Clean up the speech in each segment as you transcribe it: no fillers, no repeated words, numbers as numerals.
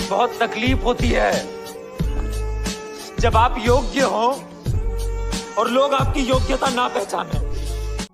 बहुत तकलीफ होती है जब आप योग्य हो और लोग आपकी योग्यता ना पहचाने।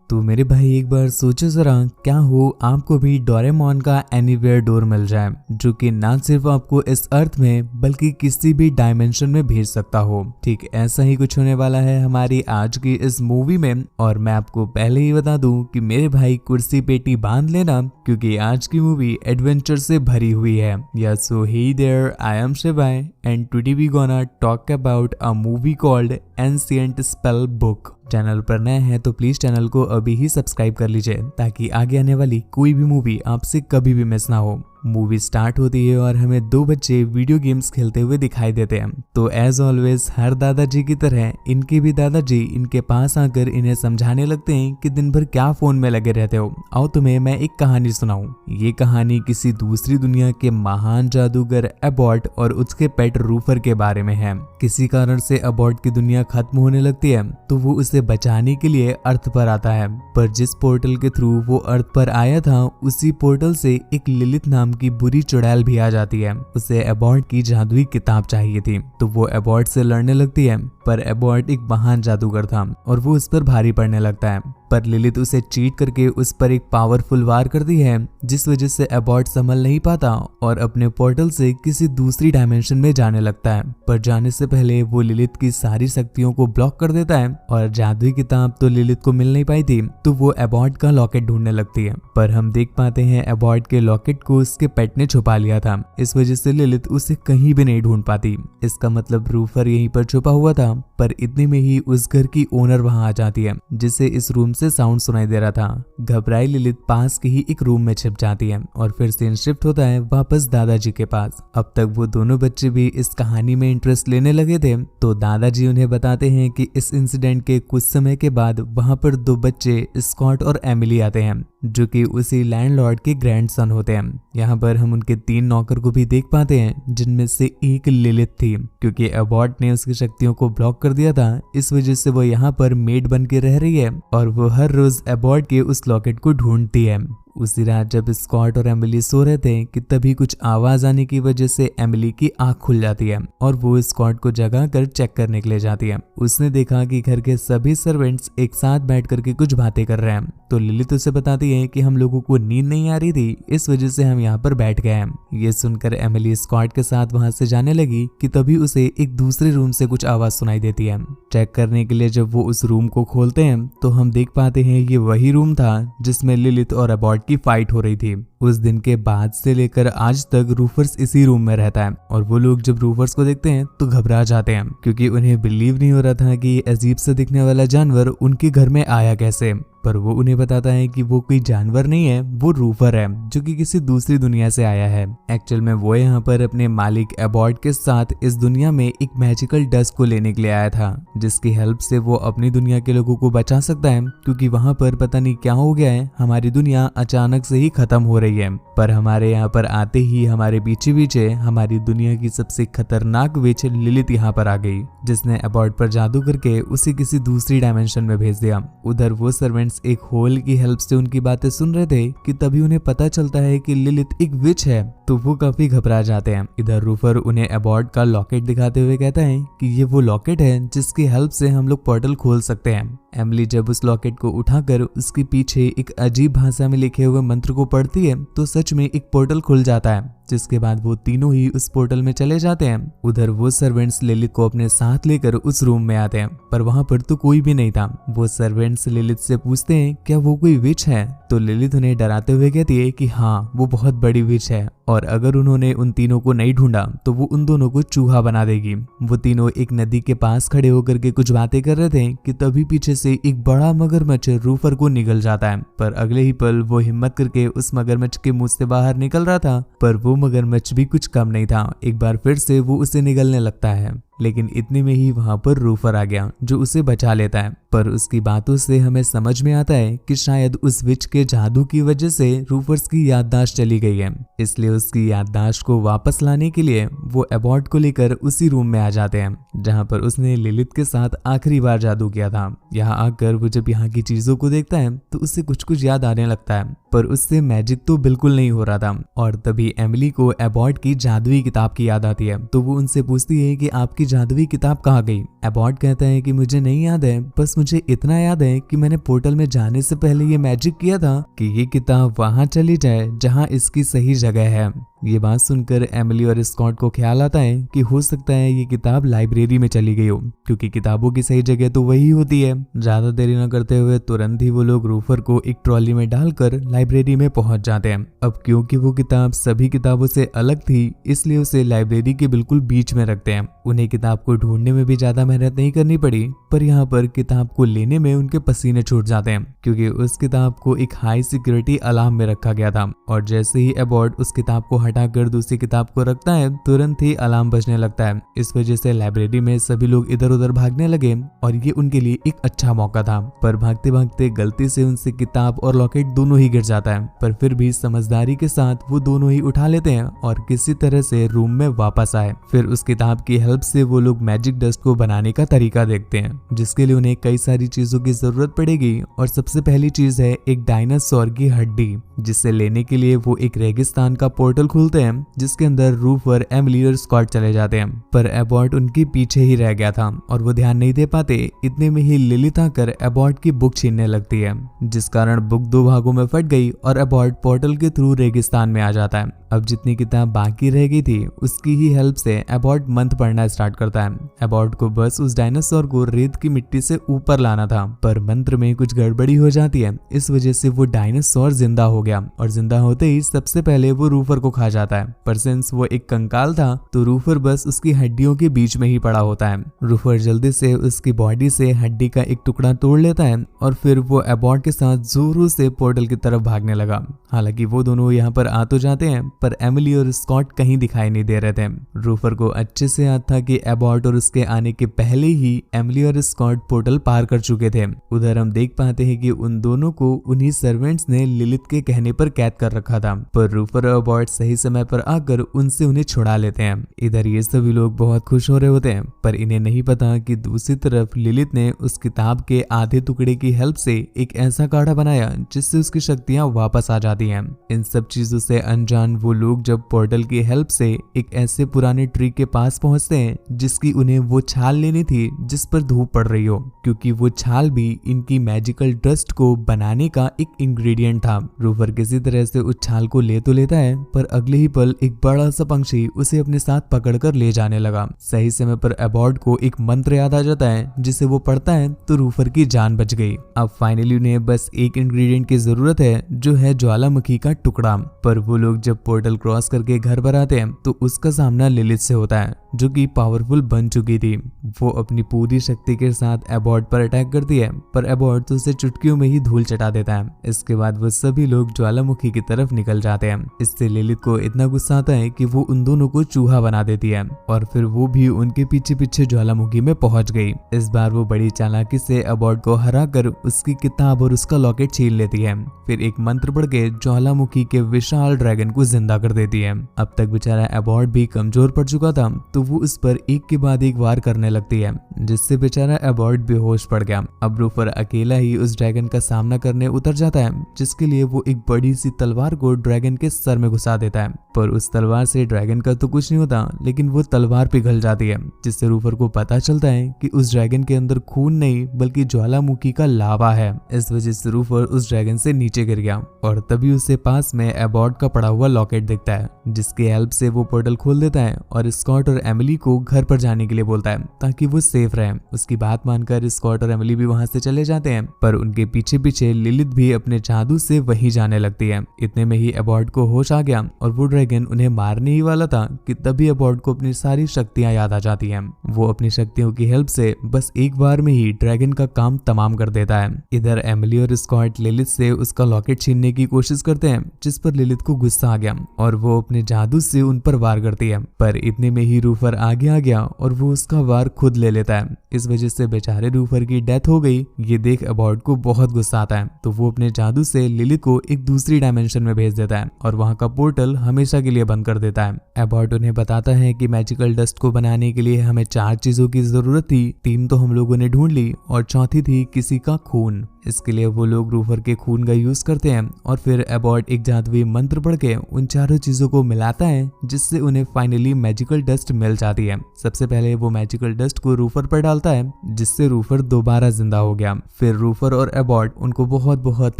तो मेरे भाई एक बार सोचो जरा, क्या हो आपको भी डोरेमोन का एनीवेयर डोर मिल जाए जो कि ना सिर्फ आपको इस अर्थ में बल्कि किसी भी डायमेंशन में भेज सकता हो। ठीक ऐसा ही कुछ होने वाला है हमारी आज की इस मूवी में। और मैं आपको पहले ही बता दूं कि मेरे भाई कुर्सी पेटी बांध लेना, क्योंकि आज की मूवी एडवेंचर से भरी हुई है। Yes, so hey there, I am Shivay and today we gonna talk about a movie called ancient spell book. Channel पर नए हैं तो प्लीज चैनल को अभी ही सब्सक्राइब कर लीजिए ताकि आगे आने वाली कोई भी मूवी आपसे कभी भी मिस ना हो। मूवी स्टार्ट होती है और हमें दो बच्चे वीडियो गेम्स खेलते हुए दिखाई देते हैं। तो एज ऑलवेज हर दादाजी की तरह इनके भी दादाजी इनके पास आकर इन्हें समझाने लगते हैं कि दिन भर क्या फोन में लगे रहते हो, आओ तुम्हें मैं एक कहानी सुनाऊं। ये कहानी किसी दूसरी दुनिया के महान जादूगर एबॉट और उसके पेट रूफर के बारे में है। किसी कारण से एबॉट की दुनिया खत्म होने लगती है तो वो उसे बचाने के लिए अर्थ पर आता है, पर जिस पोर्टल के थ्रू वो अर्थ पर आया था उसी पोर्टल से एक लिलित नाम की बुरी चुड़ैल भी आ जाती है। उसे एबॉट की जादुई किताब चाहिए थी तो वो एबॉट से लड़ने लगती है, पर एबॉट एक महान जादूगर था और वो उस पर भारी पड़ने लगता है। पर लिलित उसे चीट करके उस पर एक पावरफुल वार करती है, जिस वजह से एबॉट संभल नहीं पाता और अपने पोर्टल से किसी दूसरी डायमेंशन में जाने लगता है। पर जाने से पहले वो लिलित की सारी शक्तियों को ब्लॉक कर देता है और जादुई किताब तो लिलित को मिल नहीं पाई थी तो वो एबॉट का लॉकेट ढूंढने लगती है। पर हम देख पाते हैं एबॉट के लॉकेट को उसके पेट ने छुपा लिया था, इस वजह से लिलित उसे कहीं भी नहीं ढूंढ पाती। इसका मतलब रूफर यहीं पर छुपा हुआ था। पर इतने में ही उस घर की ओनर वहां आ जाती है, जिसे इस रूम से साउंड सुनाई दे रहा था। घबराई लिलित पास के ही एक रूम में छिप जाती है और फिर सीन शिफ्ट होता है वापस दादाजी के पास। अब तक वो दोनों बच्चे भी इस कहानी में इंटरेस्ट लेने लगे थे तो दादाजी उन्हें बताते हैं कि इस इंसिडेंट के कुछ समय के बाद वहां पर दो बच्चे स्कॉट और एमिली आते हैं जो कि उसी लैंडलॉर्ड के ग्रैंडसन होते हैं। यहाँ पर हम उनके 3 नौकर को भी देख पाते हैं जिनमें से एक लिलित थी, क्योंकि एबॉट ने उसकी शक्तियों को ब्लॉक कर दिया था। इस वजह से वो यहाँ पर मेड बन के रह रही है और वो हर रोज एबॉट के उस लॉकेट को ढूंढती है। उसी रात जब स्कॉट और एमिली सो रहे थे कि तभी कुछ आवाज आने की वजह से एमिली की आंख खुल जाती है और वो स्कॉट को जगा कर चेक करने के लिए जाती है। उसने देखा कि घर के सभी सर्वेंट्स एक साथ बैठ करके कुछ बातें कर रहे हैं तो लिलित उसे बताती है कि हम लोगों को नींद नहीं आ रही थी, इस वजह से हम यहाँ पर बैठ गए हैं। ये सुनकर एमिली स्कॉट के साथ वहां से जाने लगी कि तभी उसे एक दूसरे रूम से कुछ आवाज सुनाई देती है। चेक करने के लिए जब वो उस रूम को खोलते हैं तो हम देख पाते हैं ये वही रूम था जिसमें लिलित और एबॉट की फाइट हो रही थी। उस दिन के बाद से लेकर आज तक रूफर्स इसी रूम में रहता है और वो लोग जब रूफर्स को देखते हैं तो घबरा जाते हैं, क्योंकि उन्हें बिलीव नहीं हो रहा था कि अजीब से दिखने वाला जानवर उनके घर में आया कैसे। पर वो उन्हें बताता है कि वो कोई जानवर नहीं है, वो रूफर है जो कि किसी दूसरी दुनिया से आया है। एक्चुअल में वो यहाँ पर अपने मालिक एबॉट के साथ इस दुनिया में एक मैजिकल डस्ट को लेने के लिए आया था, जिसकी हेल्प से वो अपनी दुनिया के लोगों को बचा सकता है, क्योंकि वहाँ पर पता नहीं क्या हो गया है, हमारी दुनिया अचानक से ही खत्म हो रही है। पर हमारे यहाँ पर आते ही हमारे पीछे पीछे हमारी दुनिया की सबसे खतरनाक विच लिलित यहाँ पर आ गई, जिसने एबॉट पर जादू करके उसे किसी दूसरी डायमेंशन में भेज दिया। उधर वो सर्वेंट्स एक होल की हेल्प से उनकी बातें सुन रहे थे कि तभी उन्हें पता चलता है कि लिलित एक विच है, तो वो काफी घबरा जाते हैं। इधर रूफर उन्हें एबॉट का लॉकेट दिखाते हुए कहता है कि ये वो लॉकेट है जिसकी हेल्प से हम लोग पोर्टल खोल सकते हैं। एमिली जब उस लॉकेट को उठाकर उसके पीछे एक अजीब भाषा में लिखे हुए मंत्र को पढ़ती है तो सच में एक पोर्टल खुल जाता है, जिसके बाद वो तीनों ही उस पोर्टल में चले जाते हैं। उधर वो सर्वेंट्स लिलित को अपने साथ लेकर उस रूम में आते हैं, पर वहां पर तो कोई भी नहीं था। वो सर्वेंट्स लिलित से पूछते हैं क्या वो कोई विच है, तो लिलित उन्हें डराते हुए कहती है कि हाँ वो बहुत बड़ी विच है और अगर उन्होंने उन तीनों को नहीं ढूंढा तो वो उन दोनों को चूहा बना देगी। वो तीनों एक नदी के पास खड़े होकर के कुछ बातें कर रहे थे कि तभी पीछे से एक बड़ा मगरमच्छ रूफर को निगल जाता है, पर अगले ही पल वो हिम्मत करके उस मगरमच्छ के मुंह से बाहर निकल रहा था, पर वो मगरमच्छ भी कुछ कम नहीं था, एक बार फिर से वो उसे निगलने लगता है। लेकिन इतने में ही वहां पर रूफर आ गया जो उसे बचा लेता है। पर उसकी बातों से हमें समझ में आता है कि शायद उस विच के जादू की वजह से रूफर्स की याददाश्त चली गई है, इसलिए उसकी याददाश्त को वापस लाने के लिए वो एबॉट को लेकर उसी रूम में आ जाते हैं जहां पर उसने लिलिथ के साथ आखिरी बार जादू किया था। यहाँ आकर वो जब यहाँ की चीजों को देखता है तो उससे कुछ कुछ याद आने लगता है, पर उससे मैजिक तो बिल्कुल नहीं हो रहा था। और तभी एमिली को एबॉट की जादुई किताब की याद आती है, तो वो उनसे पूछती है कि आपकी जादुई किताब कहाँ गई। एबॉट कहता है कि मुझे नहीं याद है, बस मुझे इतना याद है कि मैंने पोर्टल में जाने से पहले ये मैजिक किया था कि ये किताब वहां चली जाए जहां इसकी सही जगह है। ये बात सुनकर एमिली और स्कॉट को ख्याल आता है कि हो सकता है ये किताब लाइब्रेरी में चली गई हो, क्योंकि किताबों की सही जगह तो वही होती है। ज्यादा देरी न करते हुए तुरंत ही वो लोग रूफर को एक ट्रॉली में डालकर लाइब्रेरी में पहुंच जाते हैं। अब क्योंकि वो किताब सभी किताबों से अलग थी, इसलिए उसे लाइब्रेरी के बिल्कुल बीच में रखते हैं। उन्हें किताब को ढूंढने में भी ज्यादा मेहनत नहीं करनी पड़ी, पर यहाँ पर किताब को लेने में उनके पसीने छूट जाते हैं, क्योंकि उस किताब को एक हाई सिक्योरिटी अलार्म में रखा गया था। और जैसे ही एबॉट उस किताब को हटाकर दूसरी किताब को रखता है, तुरंत ही अलार्म बजने लगता है। इस वजह से लाइब्रेरी में सभी लोग इधर उधर भागने लगे और ये उनके लिए एक अच्छा मौका था। पर भागते भागते गलती से उनसे किताब और लॉकेट दोनों ही गिर जाता है, पर फिर भी समझदारी के साथ वो दोनों ही उठा लेते हैं और किसी तरह से रूम में वापस आए। फिर उस किताब की हेल्प से वो लोग मैजिक डस्ट को बनाने का तरीका देखते हैं, जिसके लिए उन्हें कई सारी चीजों की जरूरत पड़ेगी। और सबसे पहली चीज है एक डायनासोर की हड्डी, जिसे लेने के लिए वो एक रेगिस्तान का पोर्टल खोलते हैं, जिसके अंदर रूफर, एमिली और स्कॉट चले जाते हैं। पर एबॉट उनके पीछे ही रह गया था और वो ध्यान नहीं दे पाते। इतने में ही लिलिथ आकर एबॉट की बुक छीनने लगती है, जिस कारण बुक दो भागों में फट गई और एबॉट पोर्टल के थ्रू रेगिस्तान में आ जाता है। अब जितनी किताब बाकी रह गई थी उसकी ही हेल्प से एबॉट मंत्र पढ़ना स्टार्ट करता है। एबॉट को बस उस डायनासोर को रेत की मिट्टी से ऊपर लाना था, पर मंत्र में कुछ गड़बड़ी हो जाती है। इस वजह से वो डायनासोर जिंदा हो गया और जिंदा होते ही सबसे पहले वो रूफर को खा जाता है। पर सिंस वो एक कंकाल था तो रूफर बस उसकी हड्डियों के बीच में ही पड़ा होता है। रूफर जल्दी से उसकी बॉडी से हड्डी का एक टुकड़ा तोड़ लेता है और फिर वो एबॉट के साथ जोरों से पोर्टल की तरफ भागने लगा। हालांकि वो दोनों यहाँ पर आ तो जाते हैं, पर एमिली और स्कॉट कहीं दिखाई नहीं दे रहे थे। रूफर को अच्छे से याद था कि एबॉट और उसके आने के पहले ही एमिली और स्कॉट पोर्टल पार कर चुके थे। उधर हम देख पाते हैं कि उन दोनों को उन्हीं सर्वेंट्स ने लिलिथ के कहने पर कैद कर रखा था, पर रूफर और एबॉट सही समय पर आकर उनसे उन्हें छुड़ा लेते हैं। इधर ये सभी लोग बहुत खुश हो रहे होते हैं, पर इन्हें नहीं पता कि दूसरी तरफ लिलिथ ने उस किताब के आधे टुकड़े की हेल्प से एक ऐसा काढ़ा बनाया जिससे उसकी शक्तियां वापस आ जाती हैं। इन सब चीजों से अनजान वो लोग जब पोर्टल की हेल्प से एक ऐसे पुराने ट्री के पास पहुंचते हैं जिसकी उन्हें वो छाल लेनी थी जिस पर धूप पड़ रही हो, क्योंकि वो छाल भी इनकी मैजिकल डस्ट को बनाने का एक इंग्रेडिएंट था। रूफर किसी तरह से उस छाल को ले तो लेता है, पर अगले ही पल एक बड़ा सा पंछी उसे अपने साथ पकड़कर ले जाने लगा। सही समय पर एबॉट को एक मंत्र याद आ जाता है, जिसे वो पढ़ता है तो रूफर की जान बच गई। अब फाइनली उन्हें बस एक इंग्रेडिएंट की जरूरत है, जो है ज्वालामुखी का टुकड़ा। पर वो लोग जब पोर्टल क्रॉस करके घर पर आते हैं तो उसका सामना लिलिथ से होता है, जो कि पावरफुल बन चुकी थी। वो अपनी पूरी शक्ति के साथ एबॉट पर अटैक करती है, पर एबॉट तो उसे चुटकियों में ही धूल चटा देता है। इसके बाद वो सभी लोग ज्वालामुखी की तरफ निकल जाते हैं। इससे लिलिथ को इतना गुस्सा आता है कि वो उन दोनों को चूहा बना देती है और फिर वो भी उनके पीछे पीछे ज्वालामुखी में पहुंच गई। इस बार वो बड़ी चालाकी से एबॉट को हराकर उसकी किताब और उसका लॉकेट छीन लेती है। फिर एक मंत्र पढ़ के ज्वालामुखी के विशाल ड्रैगन को जिंदा कर देती है। अब तक बेचारा एबॉट भी कमजोर पड़ चुका था, तो वो उस पर एक के बाद एक वार करने लगती है, जिससे बेचारा एबॉट बेहोश पड़ गया। अब रूफर अकेला ही उस ड्रैगन का सामना करने उतर जाता है, जिसके लिए वो एक बड़ी सी तलवार को ड्रैगन के सर में घुसा देता है। पर उस तलवार से ड्रैगन का तो कुछ नहीं होता, लेकिन वो तलवार पिघल जाती है, जिससे रूफर को पता चलता है कि उस ड्रैगन के अंदर खून नहीं बल्कि ज्वालामुखी का लावा है। इस वजह से रूफर उस ड्रैगन से नीचे गिर गया और तभी उसे पास में एबॉट का पड़ा हुआ लॉकेट दिखता है, जिसकी हेल्प से वो पोर्टल खोल देता है और स्कॉट और एमिली को घर पर जाने के लिए बोलता है ताकि वो सेफ रहे। उसकी बात मानकर स्कॉट और एमिली भी वहां से चले जाते हैं, पर उनके पीछे पीछे लिलिथ भी अपने जादू से वहीं जाने लगती है। इतने में ही एबॉट को होश आ गया और वो ड्रैगन उन्हें मारने ही वाला था कि तभी एबॉट को अपनी सारी शक्तियां याद आ जाती हैं। वो अपनी शक्तियों की हेल्प से बस एक बार में ही ड्रैगन का काम तमाम कर देता है। इधर एमिली और स्कॉट लिलिथ से उसका लॉकेट छीनने की कोशिश करते हैं, जिस पर लिलिथ को गुस्सा आ गया और वो अपने जादू से उन पर वार करती है। पर इतने में ही रूफर आगे आ गया और वो उसका वार खुद ले लेता है। इस वजह से बेचारे रूफर की डेथ हो गई। ये देख अबॉर्ड को बहुत गुस्सा आता है, तो वो अपने जादू से लिलिथ को एक दूसरी डायमेंशन में भेज देता है और वहां का पोर्टल हमेशा के लिए बंद कर देता है। अबॉर्ड उन्हें बताता है कि मैजिकल डस्ट को बनाने के लिए हमें 4 चीजों की जरूरत थी, 3 तो हम लोगों ने ढूंढ ली और चौथी थी किसी का खून। इसके लिए वो लोग रूफर के खून का यूज करते हैं और फिर अबॉर्ड एक जादुई मंत्र पढ़ के उन चारों चीजों को मिलाता है, जिससे उन्हें फाइनली मैजिकल डस्ट मिल जाती है। सबसे पहले वो मैजिकल डस्ट को रूफर पर डालता है, जिससे रूफर दोबारा जिंदा हो गया। फिर रूफर और अबॉर्ड उनको बहुत बहुत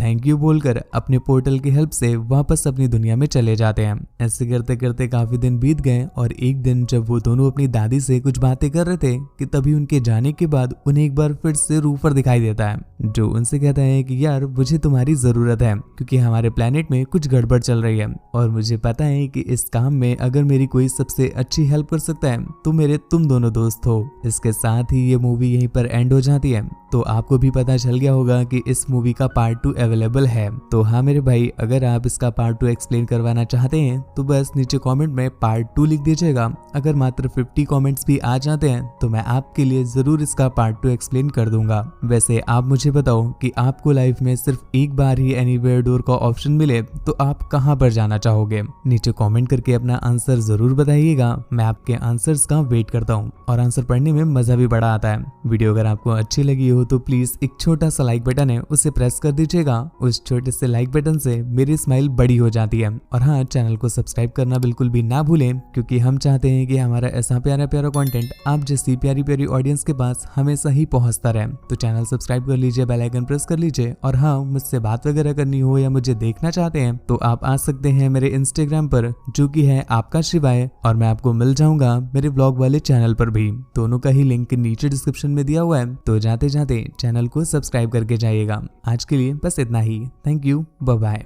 थैंक यू बोलकर अपने पोर्टल की हेल्प से वापस अपनी दुनिया में चले जाते हैं। ऐसे करते करते काफी दिन बीत गए और एक दिन जब वो दोनों अपनी दादी से कुछ बातें कर रहे थे कि तभी उनके जाने के बाद उन्हें एक बार फिर से रूफर दिखाई देता है, जो उनसे कहता है कि यार मुझे तुम्हारी जरूरत है, क्योंकि हमारे प्लेनेट में कुछ गड़बड़ चल रही है और मुझे पता है कि इस काम में अगर मेरी कोई सबसे अच्छी हेल्प कर सकता है तो मेरे तुम दोनों दोस्त हो। इसके साथ ही ये मूवी यहीं पर एंड हो जाती है। तो आपको भी पता चल गया होगा कि इस मूवी का पार्ट 2 अवेलेबल है। तो हाँ मेरे भाई, अगर आप इसका पार्ट 2 एक्सप्लेन करवाना चाहते हैं तो बस नीचे कमेंट में पार्ट 2 लिख दीजिएगा। अगर मात्र 50 कमेंट्स भी आ जाते हैं तो मैं आपके लिए जरूर इसका पार्ट 2 एक्सप्लेन कर दूंगा। वैसे आप मुझे बताओ कि आपको लाइफ में सिर्फ एक बार ही एनीवेयर डोर का ऑप्शन मिले तो आप कहां पर जाना चाहोगे? नीचे कमेंट करके अपना आंसर जरूर बताइएगा। मैं आपके आंसर्स का वेट करता हूं और आंसर पढ़ने में मजा भी बड़ा आता है। वीडियो अगर आपको अच्छी लगी हो तो प्लीज एक छोटा सा लाइक बटन है, उसे प्रेस कर दीजिएगा। उस छोटे से लाइक बटन से मेरी स्माइल बड़ी हो जाती है। और हाँ, चैनल को सब्सक्राइब करना बिल्कुल भी ना भूलें, क्योंकि हम चाहते हैं कि हमारा ऐसा प्यारा प्यारा कंटेंट आप जैसी प्यारी प्यारी ऑडियंस के पास हमेशा ही पहुंचता रहे। तो चैनल सब्सक्राइब कर लीजिए, बेल आइकन प्रेस कर लीजिए। और हाँ, मुझसे बात वगैरह करनी हो या मुझे देखना चाहते हैं तो आप आ सकते हैं मेरे इंस्टाग्राम पर, जो कि है आपका शिवाय, और मैं आपको मिल जाऊंगा मेरे ब्लॉग वाले चैनल पर भी। दोनों का ही लिंक नीचे डिस्क्रिप्शन में दिया हुआ है, तो जाते जाते चैनल को सब्सक्राइब करके जाइएगा। आज के लिए बस इतना ही। Thank you, bye bye.